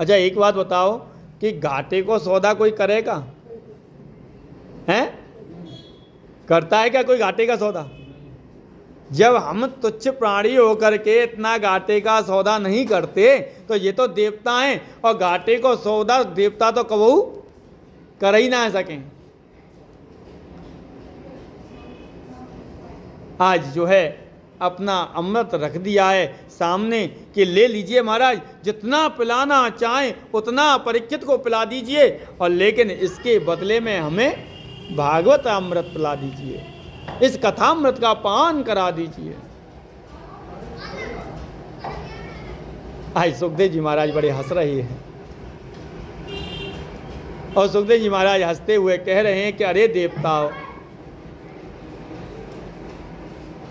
अच्छा एक बात बताओ कि घाटे को सौदा कोई करेगा? हैं? करता है क्या कोई घाटे का सौदा? जब हम तुच्छ प्राणी होकर के इतना घाटे का सौदा नहीं करते तो ये तो देवता हैं, और घाटे को सौदा देवता तो कबू कर ही ना सकें। आज जो है अपना अमृत रख दिया है सामने कि ले लीजिए महाराज, जितना पिलाना चाहें उतना परीक्षित को पिला दीजिए, और लेकिन इसके बदले में हमें भागवत अमृत पिला दीजिए, इस कथामृत का पान करा दीजिए। आज सुखदेव जी महाराज बड़े हंस रहे हैं, और सुखदेव जी महाराज हंसते हुए कह रहे हैं कि अरे देवताओं,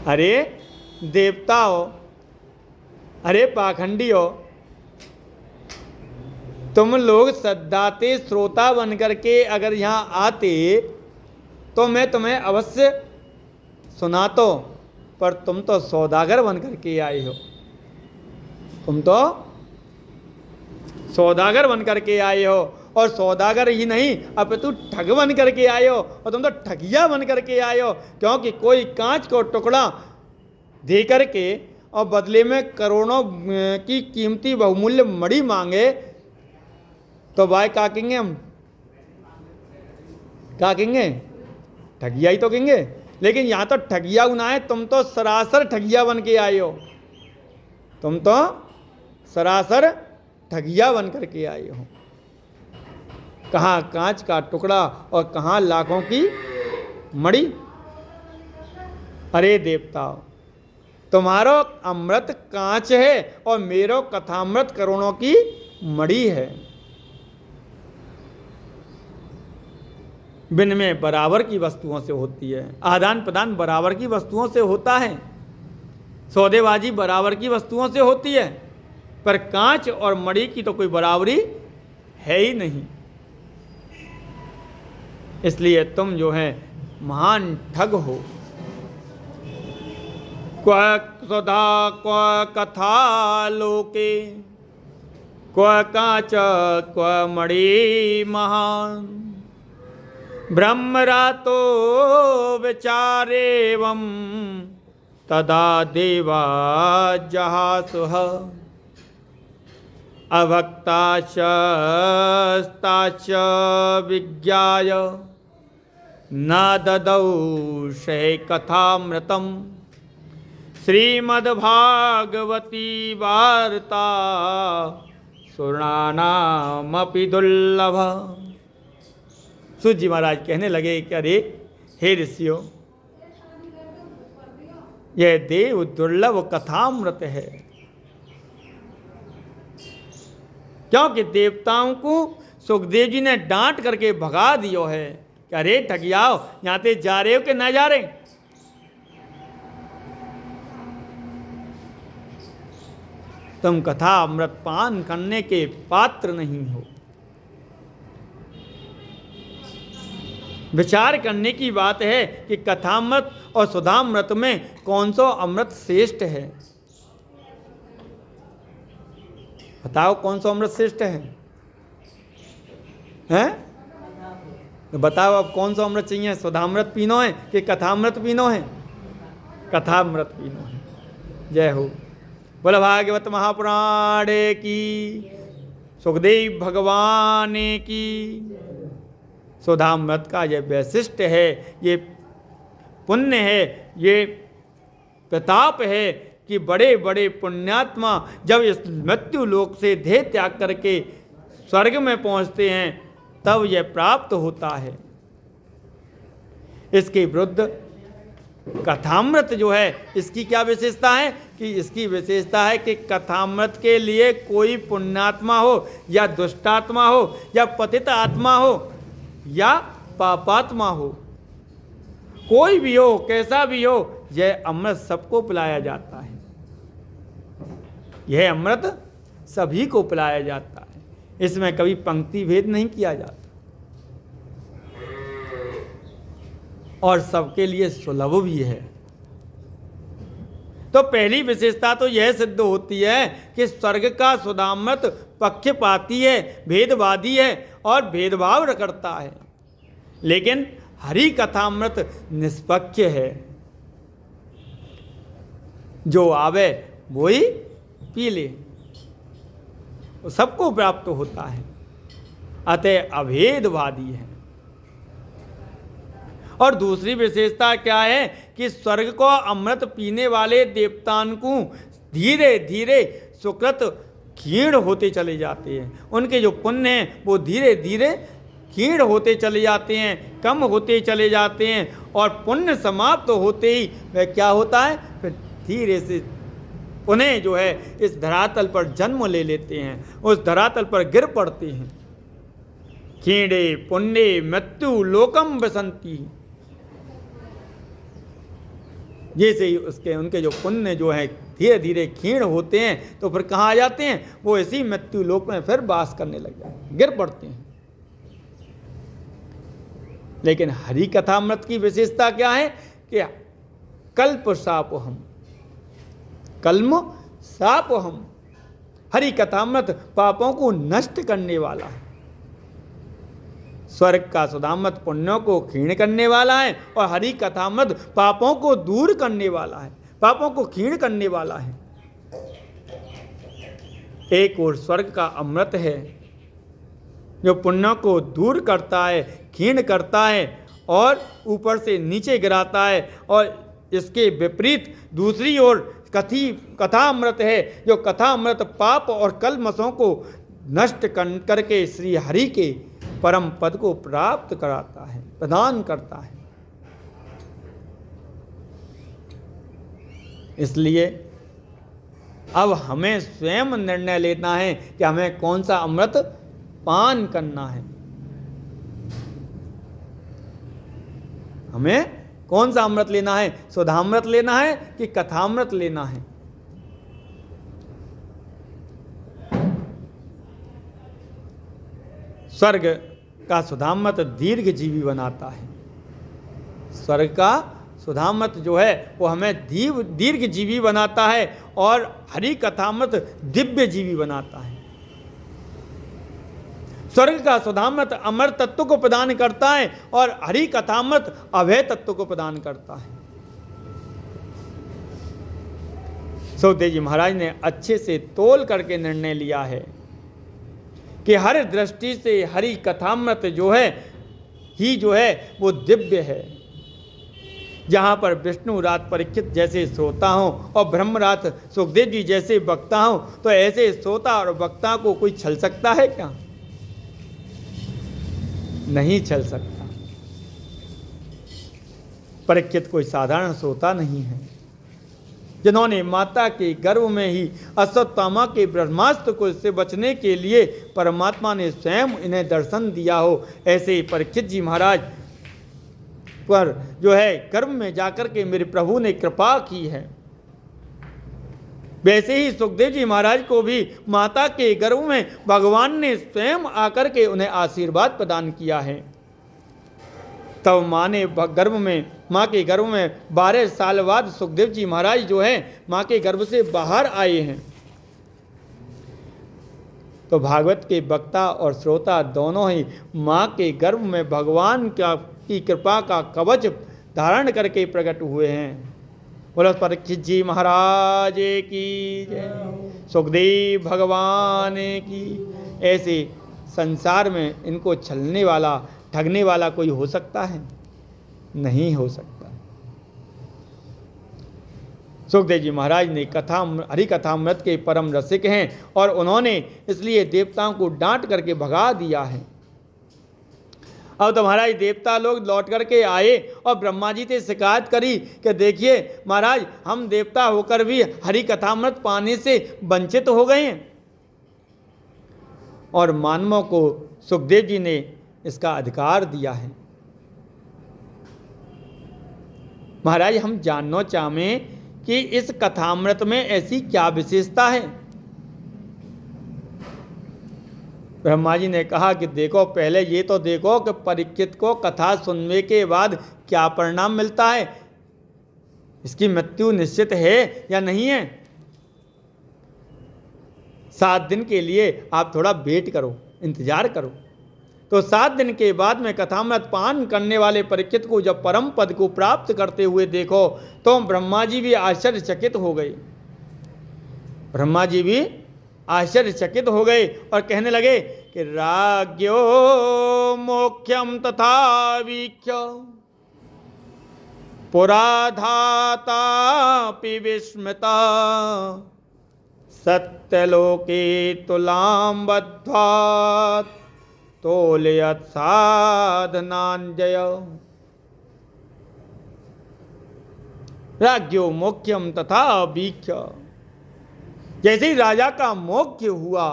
अरे देवताओं, अरे पाखंडी हो, तुम लोग सद्दाते श्रोता बन करके अगर यहाँ आते तो मैं तुम्हें अवश्य सुनाता, पर तुम तो सौदागर बन करके आए हो, तुम तो सौदागर बन करके आए हो, और सौदागर ही नहीं अब तू ठग बन करके आए हो, और तुम तो ठगिया बन करके आए हो, क्योंकि कोई कांच को टुकड़ा दे करके और बदले में करोड़ों की कीमती बहुमूल्य मणि मांगे तो भाई क्या कहेंगे हम? क्या कहेंगे? ठगिया ही तो कहेंगे। लेकिन यहाँ तो ठगिया ना है, तुम तो सरासर ठगिया बन के आए हो, तुम तो सरासर ठगिया बन करके आए हो। कहाँ कांच का टुकड़ा और कहाँ लाखों की मणि। अरे देवताओं, तुम्हारो अमृत कांच है और मेरो कथामृत करोड़ों की मणि है। विनिमय बराबर की वस्तुओं से होती है, आदान प्रदान बराबर की वस्तुओं से होता है, सौदेबाजी बराबर की वस्तुओं से होती है, पर कांच और मणि की तो कोई बराबरी है ही नहीं। इसलिए तुम जो है महान ठग हो। क्व सुधा क्व कथा लोके क्व कांच क्व मणि महान, ब्रह्मरातो विचारेवं तदा देवा जहासुः, अभक्ताश्च विज्ञाय न ददौ शै कथामृतं, श्रीमद्भागवती वार्ता सुराणामपि दुर्लभ। सूत जी महाराज कहने लगे कि अरे हे ऋषियों, यह देव दुर्लभ कथामृत है, क्योंकि देवताओं को सुखदेव जी ने डांट करके भगा दियो है कि अरे ठगियाओ, यहाँ से जा रहे हो कि ना जा रहे? तुम कथा अमृत पान करने के पात्र नहीं हो। विचार करने की बात है कि कथामृत और सुधामृत में कौन सा अमृत श्रेष्ठ है। बताओ कौन सा अमृत श्रेष्ठ है? हैं? तो बताओ अब कौन सा अमृत चाहिए? सुधामृत पीनो है कि कथामृत पीनो है? कथामृत पीनो है। जय हो। बोल भागवत महापुराण की, सुखदेव भगवान की। सुधामृत का ये वैशिष्ट है, ये पुण्य है, ये प्रताप है कि बड़े बड़े पुण्यात्मा जब इस मृत्यु लोक से देह त्याग करके स्वर्ग में पहुंचते हैं तब यह प्राप्त होता है। इसके विरुद्ध कथामृत जो है, इसकी क्या विशेषता है? कि इसकी विशेषता है कि कथामृत के लिए कोई पुण्यात्मा हो या दुष्टात्मा हो या पतित आत्मा हो या पापात्मा हो, कोई भी हो, कैसा भी हो, यह अमृत सबको पिलाया जाता है। यह अमृत सभी को पिलाया जाता है, इसमें कभी पंक्ति भेद नहीं किया जाता, और सबके लिए सुलभ भी है। तो पहली विशेषता तो यह सिद्ध होती है कि स्वर्ग का सुधामृत पक्षपाती है, भेदवादी है और भेदभाव करता है। लेकिन हरि कथामृत निष्पक्ष है, जो आवे वो ही पी ले, सबको प्राप्त होता है, अतः अभेदवादी है। और दूसरी विशेषता क्या है कि स्वर्ग को अमृत पीने वाले देवताओं को धीरे धीरे सुकृत क्षीण होते चले जाते हैं। उनके जो पुण्य हैं वो धीरे धीरे क्षीण होते चले जाते हैं, कम होते चले जाते हैं, और पुण्य समाप्त होते ही वह क्या होता है, फिर धीरे से पुनः जो है इस धरातल पर जन्म ले लेते हैं, उस धरातल पर गिर पड़ते हैं। क्षीणे पुण्य मृत्यु लोकम बसंती, जैसे ही उनके जो पुण्य जो है धीरे धीरे क्षीण होते हैं तो फिर कहाँ आ जाते हैं, वो इसी मृत्यु लोक में फिर वास करने लग जाते हैं, गिर पड़ते हैं। लेकिन हरि कथामृत की विशेषता क्या है कि कल्प सापोहम, कल्म सापोहम, हरि कथामृत पापों को नष्ट करने वाला है। स्वर्ग का सुधामृत पुण्यों को क्षीण करने वाला है और हरि कथामृत पापों को दूर करने वाला है, पापों को क्षीण करने वाला है। एक और स्वर्ग का अमृत है जो पुण्यों को दूर करता है, क्षीण करता है और ऊपर से नीचे गिराता है, और इसके विपरीत दूसरी ओर कथा अमृत है जो कथा अमृत पाप और कलमशों को नष्ट करके श्री हरि के परम पद को प्राप्त कराता है, प्रदान करता है। इसलिए अब हमें स्वयं निर्णय लेना है कि हमें कौन सा अमृत पान करना है, हमें कौन सा अमृत लेना है, सुधामृत लेना है कि कथामृत लेना है। स्वर्ग का सुधामृत दीर्घ जीवी बनाता है, स्वर्ग का सुधामृत जो है वो हमें दीर्घ जीवी बनाता है और हरि कथामृत दिव्य जीवी बनाता है। स्वर्ग का सुधामृत अमर तत्व को प्रदान करता है और हरि कथामृत अभय तत्व को प्रदान करता है। सुखदेव जी महाराज ने अच्छे से तोल करके निर्णय लिया है कि हर दृष्टि से हरि कथामृत जो है ही जो है वो दिव्य है। जहाँ पर विष्णु रात परीक्षित जैसे श्रोता हों और ब्रह्मरात सुखदेव जी जैसे वक्ता हों, तो ऐसे श्रोता और वक्ता को कोई छल सकता है क्या? नहीं छल सकता। परीक्षित कोई साधारण श्रोता नहीं है, जिन्होंने माता के गर्भ में ही अश्वत्थामा के ब्रह्मास्त्र को से बचने के लिए परमात्मा ने स्वयं इन्हें दर्शन दिया हो, ऐसे परीक्षित जी महाराज पर जो है गर्भ में जाकर के मेरे प्रभु ने कृपा की है। वैसे ही सुखदेव जी महाराज को भी माता के गर्भ में भगवान ने स्वयं आकर के उन्हें आशीर्वाद प्रदान किया है। तब माँ के गर्भ में 12 साल बाद सुखदेव जी महाराज जो है माँ के गर्भ से बाहर आए हैं। तो भागवत के वक्ता और श्रोता दोनों ही माँ के गर्भ में भगवान की कृपा का कवच धारण करके प्रकट हुए हैं। बोलो परीक्षित जी महाराज की जय, सुखदेव भगवान की। ऐसे संसार में इनको छलने वाला ठगने वाला कोई हो सकता है? नहीं हो सकता। सुखदेव जी महाराज ने हरि कथामृत के परम रसिक हैं और उन्होंने इसलिए देवताओं को डांट करके भगा दिया है। अब तो महाराज देवता लोग लौट करके आए और ब्रह्मा जी से शिकायत करी कि देखिए महाराज, हम देवता होकर भी हरि कथामृत पाने से वंचित हो गए हैं। और मानवों को सुखदेव जी ने इसका अधिकार दिया है। महाराज, हम जानना चाहें कि इस कथामृत में ऐसी क्या विशेषता है? ब्रह्मा जी ने कहा कि देखो, पहले ये तो देखो कि परीक्षित को कथा सुनने के बाद क्या परिणाम मिलता है, इसकी मृत्यु निश्चित है या नहीं है। 7 दिन के लिए आप थोड़ा वेट करो, इंतजार करो। तो 7 दिन के बाद में कथामृत पान करने वाले परीक्षित को जब परम पद को प्राप्त करते हुए देखो तो ब्रह्मा जी भी आश्चर्यचकित हो गए। ब्रह्मा जी भी आश्चर्यचकित हो गए और कहने लगे कि राज्ञो मोक्षम तथा वीक्ष्य पुराधातापि विस्मृता सत्यलोके तुलां बद्ध्वा तोलयत् साधनांजय। राज्ञो मोक्षम तथा वीक्ष्य, जैसे ही राजा का मोक्ष हुआ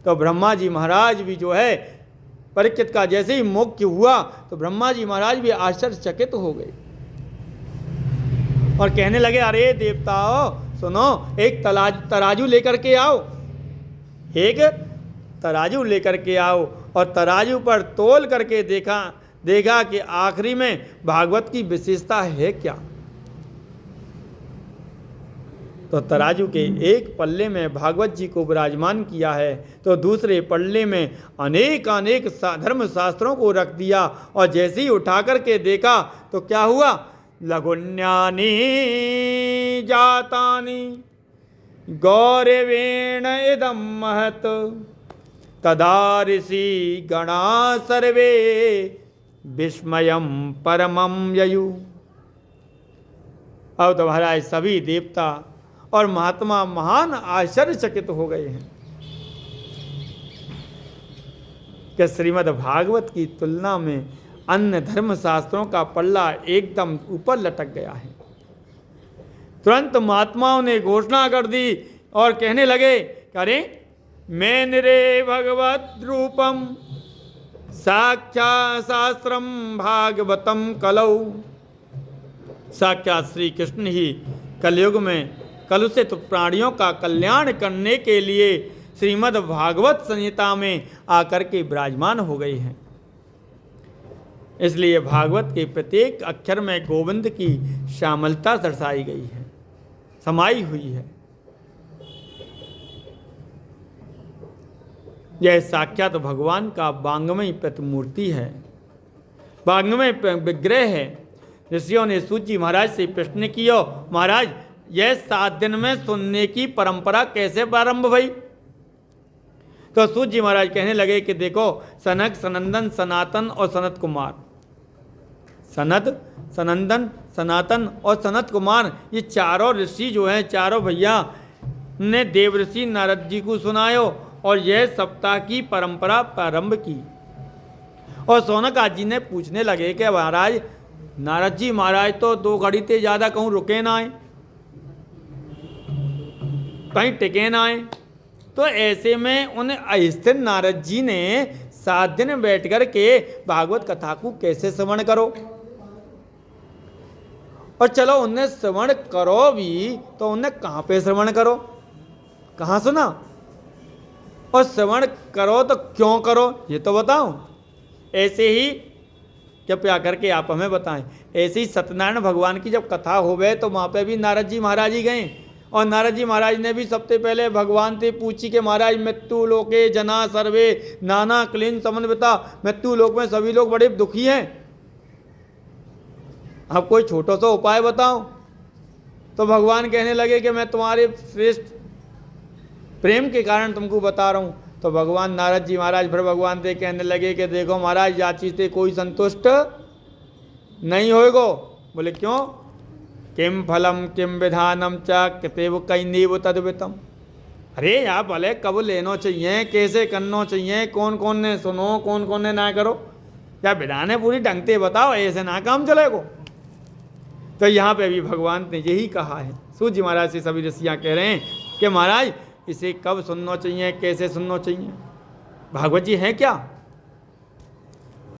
तो ब्रह्मा जी महाराज भी जो है, परीक्षित का जैसे ही मोक्ष हुआ तो ब्रह्मा जी महाराज भी आश्चर्यचकित हो गए और कहने लगे, अरे देवताओ सुनो, एक तराजू लेकर के आओ, एक तराजू लेकर के आओ। और तराजू पर तोल करके देखा कि आखिरी में भागवत की विशेषता है क्या। तो तराजू के एक पल्ले में भागवत जी को विराजमान किया है, तो दूसरे पल्ले में अनेक धर्म शास्त्रों को रख दिया। और जैसे ही उठा करके देखा तो क्या हुआ, लघुन्यानि जातानि गौरवेण इदं महत् तदा ऋषि गणा सर्वे विस्मयं परमं ययु। अब तो महाराज सभी देवता और महात्मा महान आश्चर्यचकित हो गए हैं कि श्रीमद् भागवत की तुलना में अन्य धर्म शास्त्रों का पल्ला एकदम ऊपर लटक गया है। तुरंत महात्माओं ने घोषणा कर दी और कहने लगे, अरे मैं निरे भगवत रूपम साक्षात् शास्त्रम भागवतम कलौ। साक्षात श्री कृष्ण ही कलयुग में कलुषित प्राणियों का कल्याण करने के लिए श्रीमद् भागवत संहिता में आकर के विराजमान हो गए हैं। इसलिए भागवत के प्रत्येक अक्षर में गोविंद की श्यामलता दर्शाई गई है, समाई हुई है। यह साक्षात भगवान का वांग्मय प्रतिमूर्ति है, वांग्मय विग्रह है। ऋषियों ने सूत जी महाराज से प्रश्न किया, महाराज यह 7 दिन में सुनने की परंपरा कैसे प्रारंभ भई। तो सूत जी महाराज कहने लगे कि देखो, सनक, सनंदन, सनातन और सनत कुमार, सनद, सनंदन, सनातन और सनत कुमार, ये चारों ऋषि जो हैं, चारों भैया ने देवऋषि नारद जी को सुनायो और यह सप्ताह की परंपरा प्रारंभ की। और सौनकादि जी ने पूछने लगे कि महाराज नारद जी महाराज तो 2 घड़ी से ज़्यादा कहूँ रुके ना आए, कहीं टिके ना आए, तो ऐसे में उन अस्थिर नारद जी ने 7 दिन बैठ कर के भागवत कथा को कैसे श्रवण करो। और चलो उन्हें श्रवण करो भी तो उन्हें कहाँ पे श्रवण करो, कहाँ सुना, और श्रवण करो तो क्यों करो ये तो बताओ। ऐसे ही कृपया करके आप हमें बताएं। ऐसे ही सत्यनारायण भगवान की जब कथा हो गए तो वहाँ पे भी नारद जी महाराज ही गए और नारद जी महाराज ने भी सबसे पहले भगवान से पूछी कि महाराज मृत्यु लोके जना सर्वे नाना क्लीन समन्विता, मृत्यु लोक में सभी लोग बड़े दुखी हैं, आप कोई छोटा सा उपाय बताओ। तो भगवान कहने लगे कि मैं तुम्हारे श्रेष्ठ प्रेम के कारण तुमको बता रहा हूँ। तो भगवान नारद जी महाराज फिर भगवान से कहने लगे कि देखो महाराज या चीज से कोई संतुष्ट नहीं होएगो। बोले क्यों, किम फलम किम विधानम च कितेव कई नीव तद्वितम। अरे यहाँ भले कब लेनो चाहिए, कैसे करना चाहिए, कौन कौन ने सुनो, कौन कौन ने ना करो, या विधान है पूरी ढंग से बताओ, ऐसे ना काम चलेगो। तो यहाँ पे भी भगवान ने यही कहा है। सूत जी महाराज से सभी ऋषियाँ कह रहे हैं कि महाराज इसे कब सुनना चाहिए, कैसे सुनना चाहिए। भागवत जी हैं क्या?